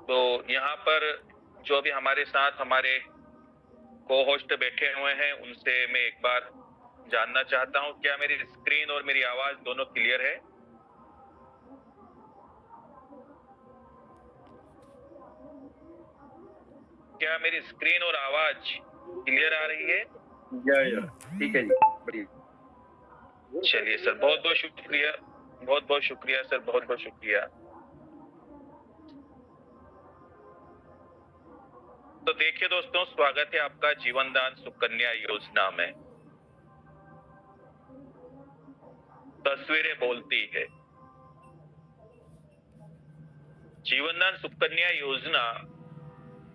तो यहाँ पर जो भी हमारे साथ हमारे को होस्ट बैठे हुए हैं उनसे मैं एक बार जानना चाहता हूँ, क्या मेरी स्क्रीन और मेरी आवाज दोनों क्लियर है? क्या मेरी स्क्रीन और आवाज क्लियर आ रही है? ठीक है जी, बढ़िया। चलिए सर, बहुत बहुत शुक्रिया, बहुत बहुत शुक्रिया सर, बहुत बहुत शुक्रिया। तो देखिए दोस्तों, स्वागत है आपका जीवन दान सुकन्या योजना में। तस्वीरें बोलती है। जीवन दान सुकन्या योजना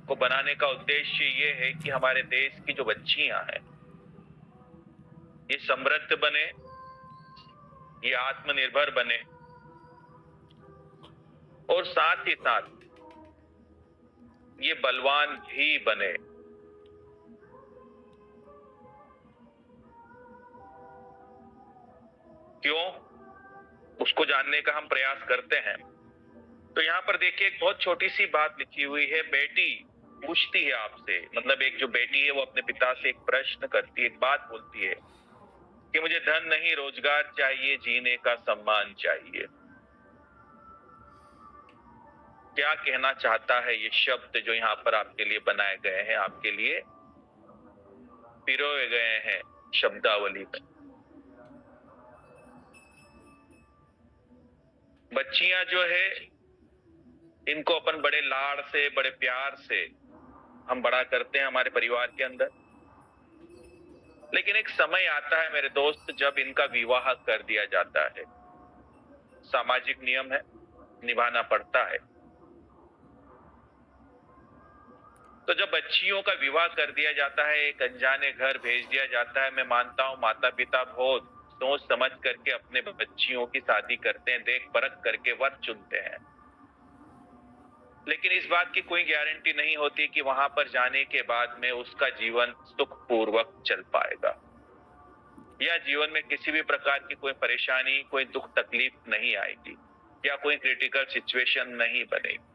को बनाने का उद्देश्य ये है कि हमारे देश की जो बच्चियां हैं ये समृद्ध बने, ये आत्मनिर्भर बने और साथ ही साथ ये बलवान भी बने। क्यों? उसको जानने का हम प्रयास करते हैं। तो यहाँ पर देखिए, एक बहुत छोटी सी बात लिखी हुई है। बेटी पूछती है आपसे, मतलब एक जो बेटी है वो अपने पिता से एक प्रश्न करती है, एक बात बोलती है कि मुझे धन नहीं, रोजगार चाहिए, जीने का सम्मान चाहिए। क्या कहना चाहता है ये शब्द जो यहाँ पर आपके लिए बनाए गए हैं, आपके लिए पिरोए गए हैं शब्दावली में? बच्चियां जो है इनको अपन बड़े लाड़ से, बड़े प्यार से हम बड़ा करते हैं हमारे परिवार के अंदर, लेकिन एक समय आता है मेरे दोस्त जब इनका विवाह कर दिया जाता है। सामाजिक नियम है, निभाना पड़ता है। तो जब बच्चियों का विवाह कर दिया जाता है, एक अनजाने घर भेज दिया जाता है, मैं मानता हूं माता पिता बहुत सोच समझ करके अपने बच्चियों की शादी करते हैं, देख परख करके वर चुनते हैं। लेकिन इस बात की कोई गारंटी नहीं होती कि वहां पर जाने के बाद में उसका जीवन सुखपूर्वक चल पाएगा या जीवन में किसी भी प्रकार की कोई परेशानी, कोई दुख तकलीफ नहीं आएगी या कोई क्रिटिकल सिचुएशन नहीं बनेगी।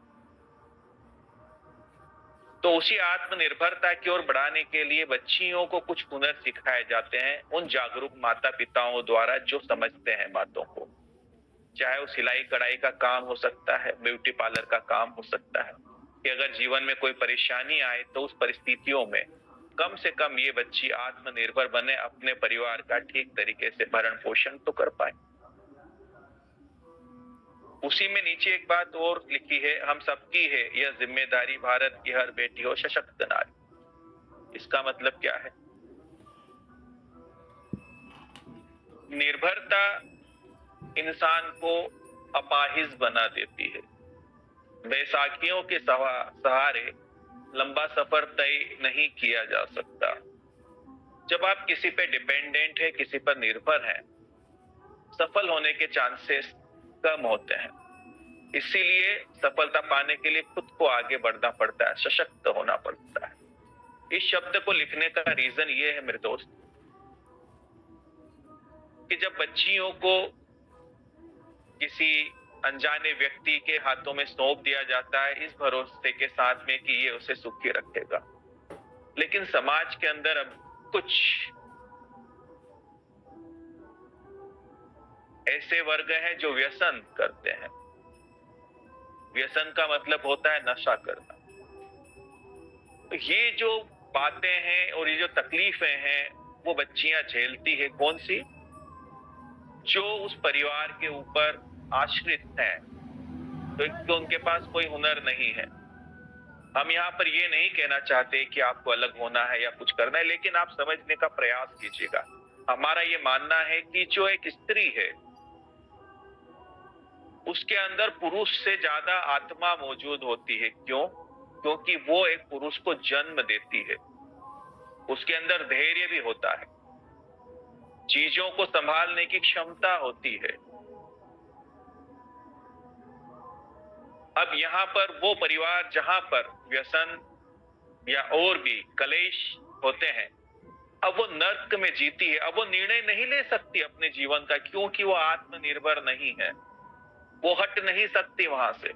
तो उसी आत्मनिर्भरता की ओर बढ़ाने के लिए बच्चियों को कुछ हुनर सिखाए जाते हैं उन जागरूक माता पिताओं द्वारा जो समझते हैं बातों को। चाहे वो सिलाई कढ़ाई का काम हो सकता है, ब्यूटी पार्लर का काम हो सकता है, कि अगर जीवन में कोई परेशानी आए तो उस परिस्थितियों में कम से कम ये बच्ची आत्मनिर्भर बने, अपने परिवार का ठीक तरीके से भरण पोषण तो कर पाए। उसी में नीचे एक बात और लिखी है, हम सबकी है यह जिम्मेदारी, भारत की हर बेटी हो सशक्त नारी। इसका मतलब क्या है? निर्भरता इंसान को अपाहिज बना देती है। बैसाखियों के सहारे लंबा सफर तय नहीं किया जा सकता। जब आप किसी पे डिपेंडेंट है, किसी पर निर्भर है, सफल होने के चांसेस कम होते हैं। इसीलिए सफलता पाने के लिए खुद को आगे बढ़ना पड़ता है, सशक्त होना पड़ता है। इस शब्द को लिखने का रीजन ये है मेरे दोस्त कि जब बच्चियों को किसी अनजाने व्यक्ति के हाथों में सौंप दिया जाता है इस भरोसे के साथ में कि ये उसे सुखी रखेगा, लेकिन समाज के अंदर अब कुछ ऐसे वर्ग हैं जो व्यसन करते हैं। व्यसन का मतलब होता है नशा करना। तो ये जो बातें हैं और ये जो तकलीफें हैं वो बच्चियां झेलती है। कौन सी? जो उस परिवार के ऊपर आश्रित हैं, तो उनके पास कोई हुनर नहीं है। हम यहाँ पर ये नहीं कहना चाहते कि आपको अलग होना है या कुछ करना है, लेकिन आप समझने का प्रयास कीजिएगा। हमारा ये मानना है कि जो एक स्त्री है उसके अंदर पुरुष से ज्यादा आत्मा मौजूद होती है। क्यों? क्योंकि वो एक पुरुष को जन्म देती है। उसके अंदर धैर्य भी होता है, चीजों को संभालने की क्षमता होती है। अब यहाँ पर वो परिवार जहां पर व्यसन या और भी कलेश होते हैं, अब वो नर्क में जीती है। अब वो निर्णय नहीं ले सकती अपने जीवन का, क्योंकि वो आत्मनिर्भर नहीं है। वो हट नहीं सकती वहां से।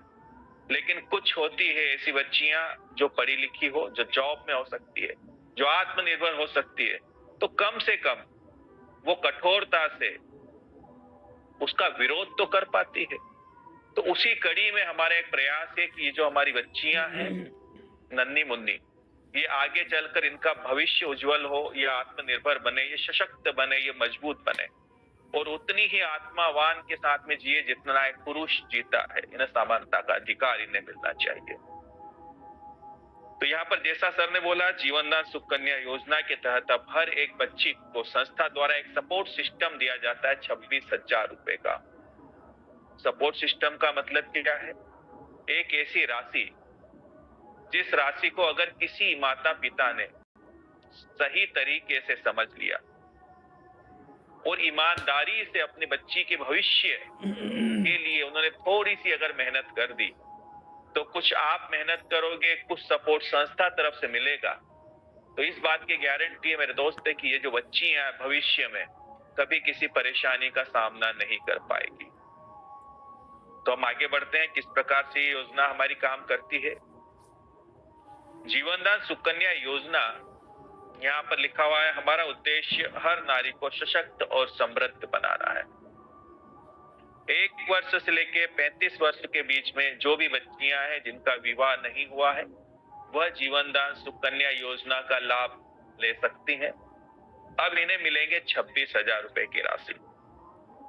लेकिन कुछ होती है ऐसी बच्चियां जो पढ़ी लिखी हो, जो जॉब में हो सकती है, जो आत्मनिर्भर हो सकती है, तो कम से कम वो कठोरता से उसका विरोध तो कर पाती है। तो उसी कड़ी में हमारा एक प्रयास है कि ये जो हमारी बच्चियां हैं नन्ही मुन्नी, ये आगे चलकर इनका भविष्य उज्जवल हो, ये आत्मनिर्भर बने, ये सशक्त बने, ये मजबूत बने और उतनी ही आत्मावान के साथ में जिए जितना एक पुरुष जीता है। इन्हें समानता का अधिकार इन्हें मिलना चाहिए। तो यहाँ पर जैसा सर ने बोला, जीवनदान सुकन्या योजना के तहत अब हर एक बच्ची को संस्था द्वारा एक सपोर्ट सिस्टम दिया जाता है 26,000 रुपए का। सपोर्ट सिस्टम का मतलब क्या है? एक ऐसी राशि जिस राशि को अगर किसी माता पिता ने सही तरीके से समझ लिया और ईमानदारी से अपने बच्ची के भविष्य के लिए उन्होंने थोड़ी सी अगर मेहनत कर दी, तो कुछ आप मेहनत करोगे, कुछ सपोर्ट संस्था तरफ से मिलेगा। तो इस बात की गारंटी है मेरे दोस्त है कि ये जो बच्चियां भविष्य में कभी किसी परेशानी का सामना नहीं कर पाएगी। तो हम आगे बढ़ते हैं, किस प्रकार से ये योजना हमारी काम करती है। जीवनदान सुकन्या योजना, यहाँ पर लिखा हुआ है, हमारा उद्देश्य हर नारी को सशक्त और समृद्ध बनाना है। 1 वर्ष से लेकर 35 वर्ष के बीच में जो भी बच्चियां हैं जिनका विवाह नहीं हुआ है, वह जीवनदान सुकन्या योजना का लाभ ले सकती हैं। अब इन्हें मिलेंगे 26,000 रुपए की राशि।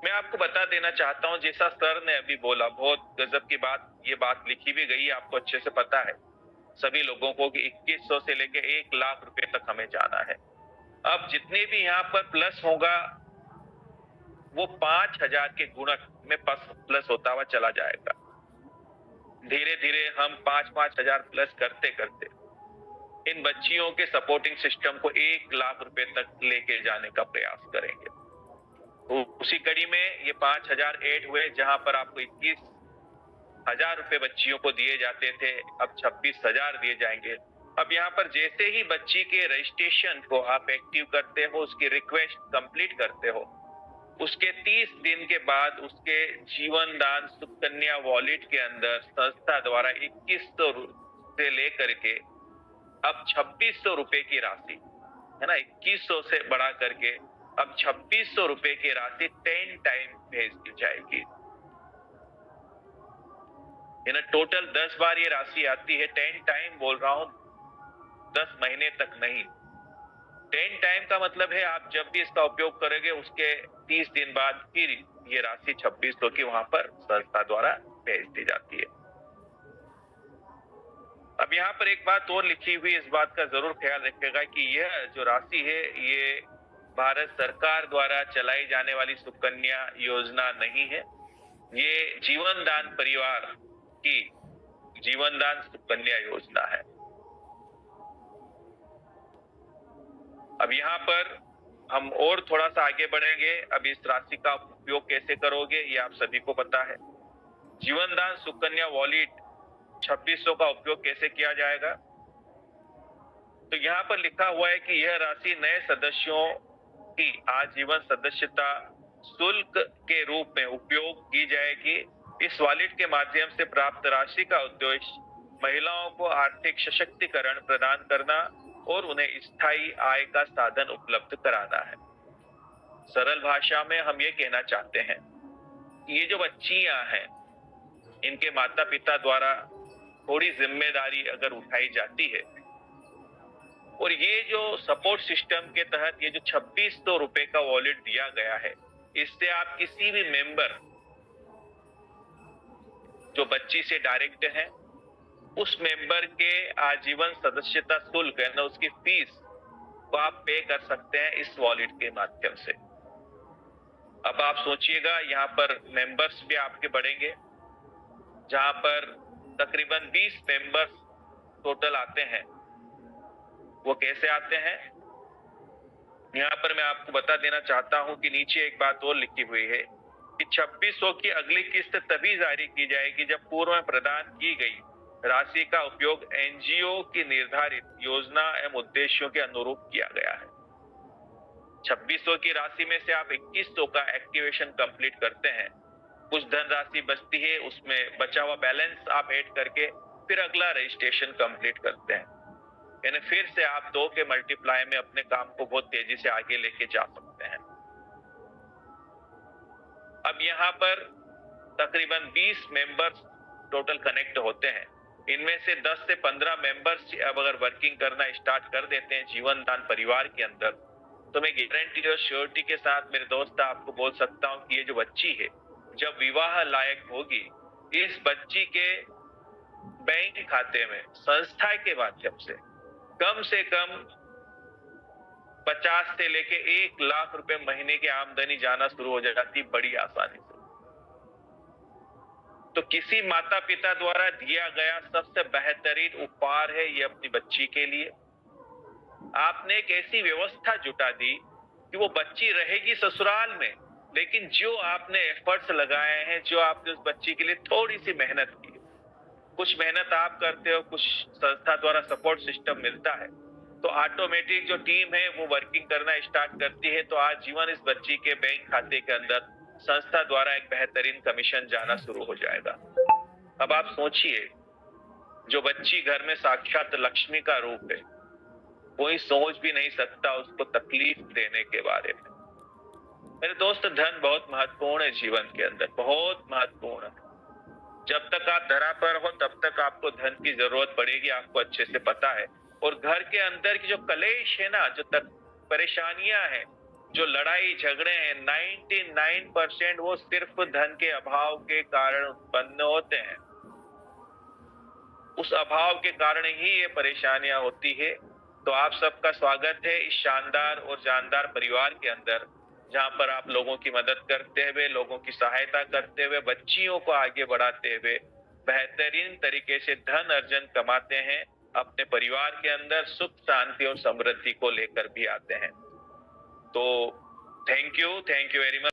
मैं आपको बता देना चाहता हूं, जैसा सर ने अभी बोला, बहुत गजब की बात, ये बात लिखी भी गई है, आपको अच्छे से पता है सभी लोगों को कि 2100 से लेकर 1 लाख रुपए तक हमें जाना है। अब जितने भी यहाँ पर प्लस होगा वो 5,000 के गुणक में प्लस होता हुआ चला जाएगा। धीरे धीरे हम 5,000 प्लस करते करते इन बच्चियों के सपोर्टिंग सिस्टम को 1 लाख रुपए तक लेके जाने का प्रयास करेंगे। उसी कड़ी में ये 5,000 ऐड हुए, जहां पर आपको 21,000 रुपए बच्चियों को दिए जाते थे, अब 26,000 दिए जाएंगे। अब यहाँ पर जैसे ही बच्ची के रजिस्ट्रेशन को आप एक्टिव करते हो, उसकी रिक्वेस्ट कंप्लीट करते हो, उसके 30 दिन के बाद उसके जीवनदान सुकन्या वॉलेट के अंदर संस्था द्वारा 2100 से लेकर के अब 2600 रुपए की राशि है ना, 2100 से बढ़ा करके अब 2600 रुपए की राशि 10 टाइम भेज दी जाएगी। टोटल 10 बार ये राशि आती है। 10 टाइम बोल रहा हूं, 10 महीने तक नहीं। 10 टाइम का मतलब है आप जब भी इसका उपयोग करोगे उसके 30 दिन बाद फिर ये राशि 2600 की वहां पर संस्था द्वारा भेज दी जाती है। अब यहाँ पर एक बात और लिखी हुई, इस बात का जरूर ख्याल रखिएगा कि यह जो राशि है ये भारत सरकार द्वारा चलाई जाने वाली सुकन्या योजना नहीं है, ये जीवनदान परिवार की जीवनदान सुकन्या योजना है। अब यहाँ पर हम और थोड़ा सा आगे बढ़ेंगे। अब इस राशि का उपयोग कैसे करोगे ये आप सभी को पता है। जीवनदान सुकन्या वॉलेट 2600 का उपयोग कैसे किया जाएगा, तो यहाँ पर लिखा हुआ है कि यह राशि नए सदस्यों की आजीवन सदस्यता शुल्क के रूप में उपयोग की जाएगी। इस वॉलेट के माध्यम से प्राप्त राशि का उद्देश्य महिलाओं को आर्थिक सशक्तिकरण प्रदान करना और उन्हें स्थायी आय का साधन उपलब्ध कराना है। सरल भाषा में हम ये कहना चाहते हैं, ये जो बच्चियां हैं इनके माता पिता द्वारा थोड़ी जिम्मेदारी अगर उठाई जाती है और ये जो सपोर्ट सिस्टम के तहत ये जो 2600 रुपए का वॉलेट दिया गया है, इससे आप किसी भी मेंबर जो बच्ची से डायरेक्ट है उस मेंबर के आजीवन सदस्यता शुल्क है ना, उसकी फीस को आप पे कर सकते हैं इस वॉलेट के माध्यम से। अब आप सोचिएगा, यहाँ पर मेंबर्स भी आपके बढ़ेंगे, जहां पर तकरीबन 20 मेंबर्स टोटल आते हैं। वो कैसे आते हैं, यहाँ पर मैं आपको बता देना चाहता हूं कि नीचे एक बात और लिखी हुई है कि 2600 की अगली किस्त तभी जारी की जाएगी जब पूर्व में प्रदान की गई राशि का उपयोग एनजीओ की निर्धारित योजना एवं उद्देश्यों के अनुरूप किया गया है। 2600 की राशि में से आप 2100 का एक्टिवेशन कंप्लीट करते हैं, कुछ धनराशि बचती है, उसमें बचा हुआ बैलेंस आप ऐड करके फिर अगला रजिस्ट्रेशन कंप्लीट करते हैं। यानी फिर से आप 2 के मल्टीप्लाई में अपने काम को बहुत तेजी से आगे लेके जा सकते हैं। अब यहाँ पर तकरीबन 20 मेंबर्स टोटल कनेक्ट होते हैं। इनमें से 10 से 15 मेंबर्स अब अगर वर्किंग करना स्टार्ट कर देते हैं जीवन दान परिवार के अंदर, तो मैं गारंटी और श्योरिटी के साथ मेरे दोस्त आपको बोल सकता हूँ कि ये जो बच्ची है जब विवाह लायक होगी, इस बच्ची के बैंक खाते में संस्था के माध्यम से कम 50 से लेके 1 लाख रुपए महीने की आमदनी जाना शुरू हो जाती बड़ी आसानी से। तो किसी माता पिता द्वारा दिया गया सबसे बेहतरीन उपहार है ये अपनी बच्ची के लिए। आपने एक ऐसी व्यवस्था जुटा दी कि वो बच्ची रहेगी ससुराल में, लेकिन जो आपने एफर्ट्स लगाए हैं, जो आपने उस बच्ची के लिए थोड़ी सी मेहनत की, कुछ मेहनत आप करते हो, कुछ संस्था द्वारा सपोर्ट सिस्टम मिलता है, तो ऑटोमेटिक जो टीम है वो वर्किंग करना स्टार्ट करती है। तो आज जीवन इस बच्ची के बैंक खाते के अंदर संस्था द्वारा एक बेहतरीन कमीशन जाना शुरू हो जाएगा। अब आप सोचिए, जो बच्ची घर में साक्षात लक्ष्मी का रूप है, कोई सोच भी नहीं सकता उसको तकलीफ देने के बारे में। मेरे दोस्त, धन बहुत महत्वपूर्ण है जीवन के अंदर, बहुत महत्वपूर्ण है। जब तक आप धरा पर हो तब तक आपको धन की जरूरत पड़ेगी, आपको अच्छे से पता है। और घर के अंदर की जो कलेश है ना, जो परेशानियां हैं, जो लड़ाई झगड़े हैं, 99% वो सिर्फ धन के अभाव के कारण उत्पन्न होते हैं। उस अभाव के कारण ही ये परेशानियां होती है। तो आप सबका स्वागत है इस शानदार और जानदार परिवार के अंदर, जहां पर आप लोगों की मदद करते हुए, लोगों की सहायता करते हुए, बच्चियों को आगे बढ़ाते हुए बेहतरीन तरीके से धन अर्जन कमाते हैं, अपने परिवार के अंदर सुख शांति और समृद्धि को लेकर भी आते हैं। तो थैंक यू वेरी मच।